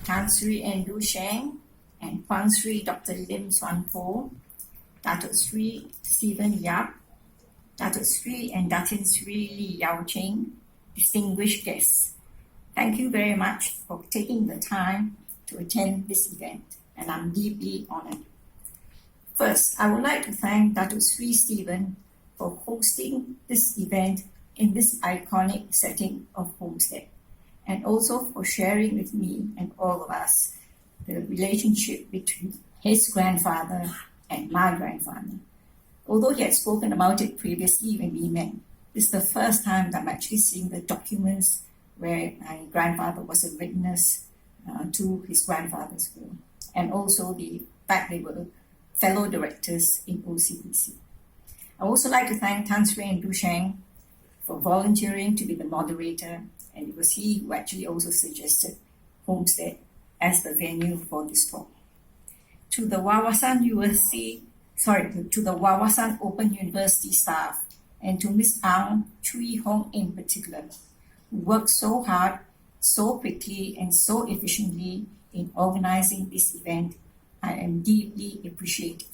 Tan Sri Andrew Sheng and Tan Sri Dr. Lim Suan Po, Dato Sri Stephen Yeap, Dato Sri and Datin Sri Lee Yao Ching, distinguished guests. Thank you very much for taking the time to attend this event, and I'm deeply honored. First, I would like to thank Dato Sri Stephen for hosting this event in this iconic setting of homestead, and also for sharing with me and all of us the relationship between his grandfather and my grandfather. Although he had spoken about it previously when we met, this is the first time that I'm actually seeing the documents where my grandfather was a witness to his grandfather's will, and also the fact they were fellow directors in OCBC. I also like to thank Tan Sri Andrew Sheng for volunteering to be the moderator, and it was he who actually also suggested Homestead as the venue for this talk. To the Wawasan Open University staff, and to Ms. Ang Chui Hong in particular, who worked so hard, so quickly, and so efficiently in organizing this event, I am deeply appreciative,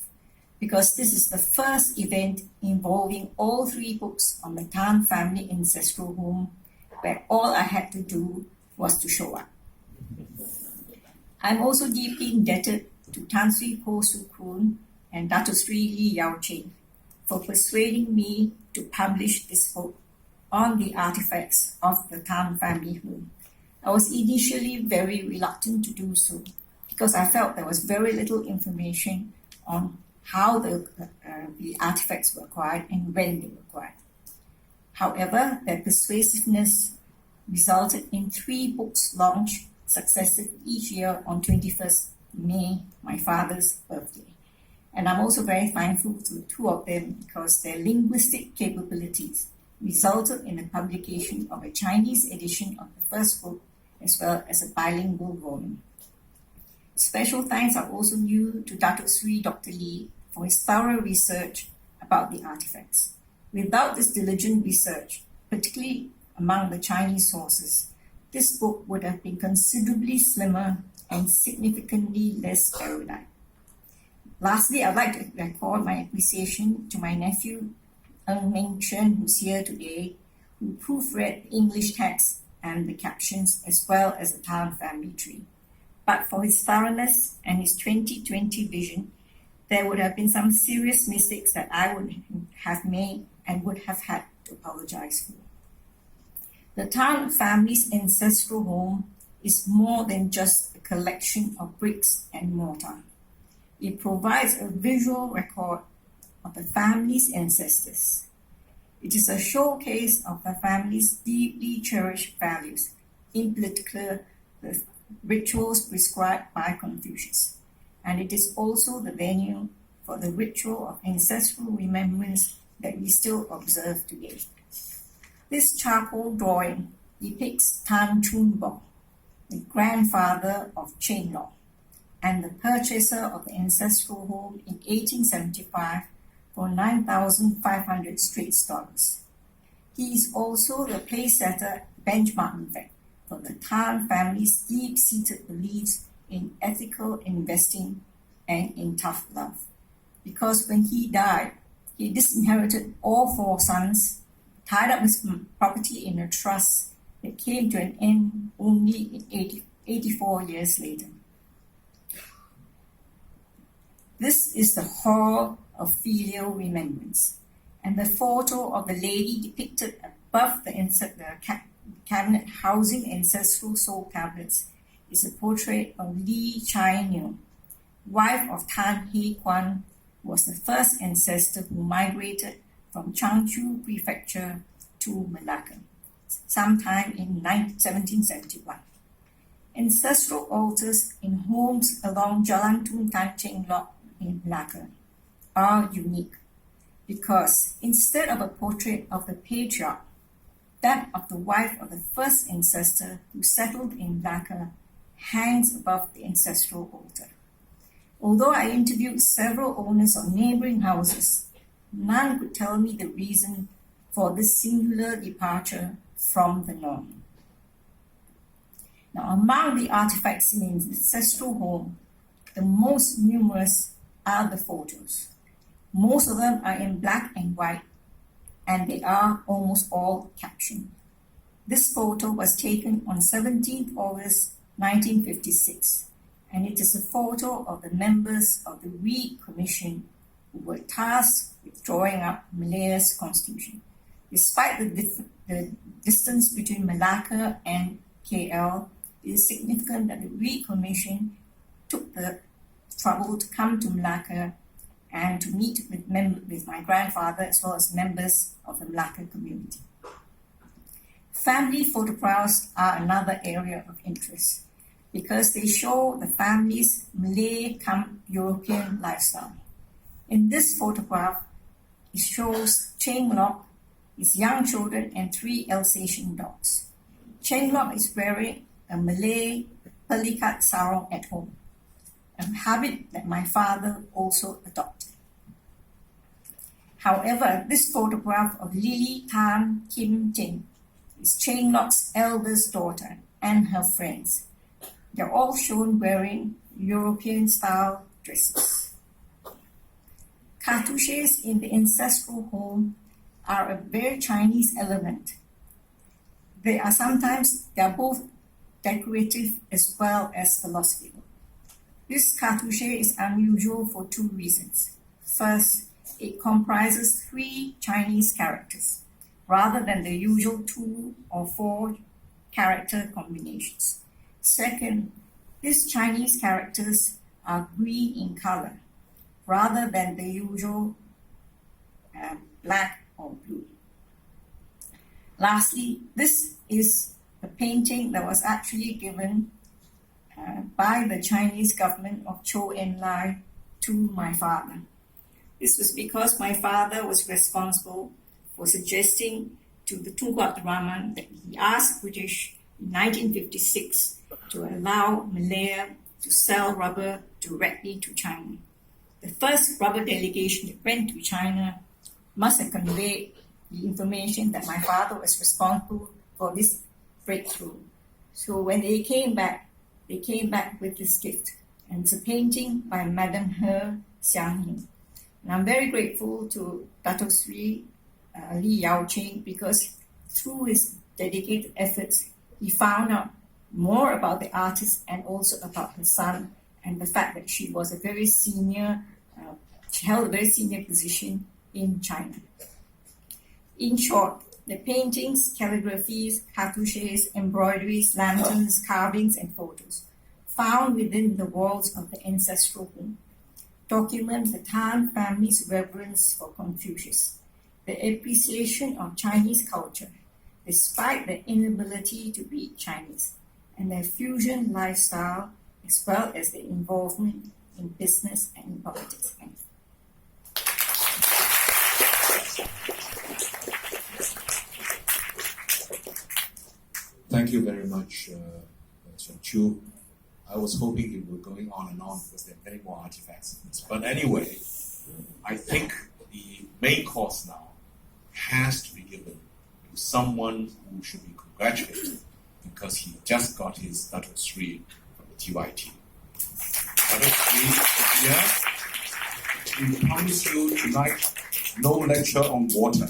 because this is the first event involving all three books on the Tan family ancestral home, where all I had to do was to show up. I'm also deeply indebted to Tan Sri Koon and Dato Sri Lee Yao Ching for persuading me to publish this book on the artifacts of the Tan family home. I was initially very reluctant to do so because I felt there was very little information on how the artifacts were acquired and when they were acquired. However, their persuasiveness resulted in 3 books launched successive each year on 21st May, my father's birthday. And I'm also very thankful to 2 of them because their linguistic capabilities resulted in the publication of a Chinese edition of the first book as well as a bilingual volume. Special thanks are also due to Dato Sri Dr. Lee for his thorough research about the artifacts. Without this diligent research, particularly among the Chinese sources, this book would have been considerably slimmer and significantly less erudite. Lastly, I'd like to record my appreciation to my nephew, Ng Meng Chen, who's here today, who proofread the English text and the captions as well as the Tan family tree. But for his thoroughness and his 2020 vision, there would have been some serious mistakes that I would have made and would have had to apologize for. The Tan family's ancestral home is more than just a collection of bricks and mortar. It provides a visual record of the family's ancestors. It is a showcase of the family's deeply cherished values, in particular the rituals prescribed by Confucius. And it is also the venue for the ritual of ancestral remembrance that we still observe today. This charcoal drawing depicts Tan Chun Bok, the grandfather of Ching and the purchaser of the ancestral home in 1875 for 9,500 Straits dollars. He is also the place-setter benchmark, in fact, for the Tan family's deep-seated beliefs in ethical investing and in tough love. Because when he died, he disinherited all 4 sons, tied up his property in a trust that came to an end only in 84 years later. This is the hall of filial remembrance, and the photo of the lady depicted above the cabinet housing ancestral soul tablets is a portrait of Li Chai Nyo, wife of Tan He Kwan, who was the first ancestor who migrated from Changchu Prefecture to Malacca, sometime in 1771. Ancestral altars in homes along Jalan Tun Tan Siew Sin in Malacca are unique because instead of a portrait of the patriarch, that of the wife of the first ancestor who settled in Malacca hangs above the ancestral altar. Although I interviewed several owners of neighboring houses, none could tell me the reason for this singular departure from the norm. Now, among the artifacts in the ancestral home, the most numerous are the photos. Most of them are in black and white, and they are almost all captioned. This photo was taken on 17th August 1956, and it is a photo of the members of the Yeap Commission who were tasked with drawing up Malaya's constitution. Despite the distance between Malacca and KL, it is significant that the Yeap Commission took the trouble to come to Malacca and to meet with my grandfather as well as members of the Malacca community. Family photographs are another area of interest because they show the family's Malay-cum-European lifestyle. In this photograph, it shows Ching Lok, his young children, and 3 Alsatian dogs. Ching Lok is wearing a Malay pelikat sarong at home, a habit that my father also adopted. However, this photograph of Lily Tan Kim Ting is Ching Lok's eldest daughter and her friends. They're all shown wearing European-style dresses. Cartouches in the ancestral home are a very Chinese element. They are both decorative as well as philosophical. This cartouche is unusual for 2 reasons. First, it comprises 3 Chinese characters, rather than the usual 2 or 4 character combinations. Second, these Chinese characters are green in color, rather than the usual black or blue. Lastly, this is a painting that was actually given by the Chinese government of Zhou Enlai to my father. This was because my father was responsible for suggesting to the Tunku Abdul Rahman that he asked British in 1956 to allow Malaya to sell rubber directly to China. The first rubber delegation that went to China must have conveyed the information that my father was responsible for this breakthrough. So when they came back with this gift. And it's a painting by Madam He Xiangying. And I'm very grateful to Dato Sri Cheng because through his dedicated efforts, he found out more about the artist and also about her son and the fact that she was she held a very senior position in China. In short, the paintings, calligraphies, cartouches, embroideries, lanterns, carvings, and photos found within the walls of the ancestral home document the Tan family's reverence for Confucius, the appreciation of Chinese culture, despite their inability to read Chinese, and their fusion lifestyle, as well as their involvement in business and in politics. Thank you very much, Siok Choo. I was hoping it would go on and on because there are many more artifacts. But anyway, I think the main course now has to be given to someone who should be congratulated because he just got his Dato Sri from the TYT. Dato Sri is here. We promise you tonight no lecture on water.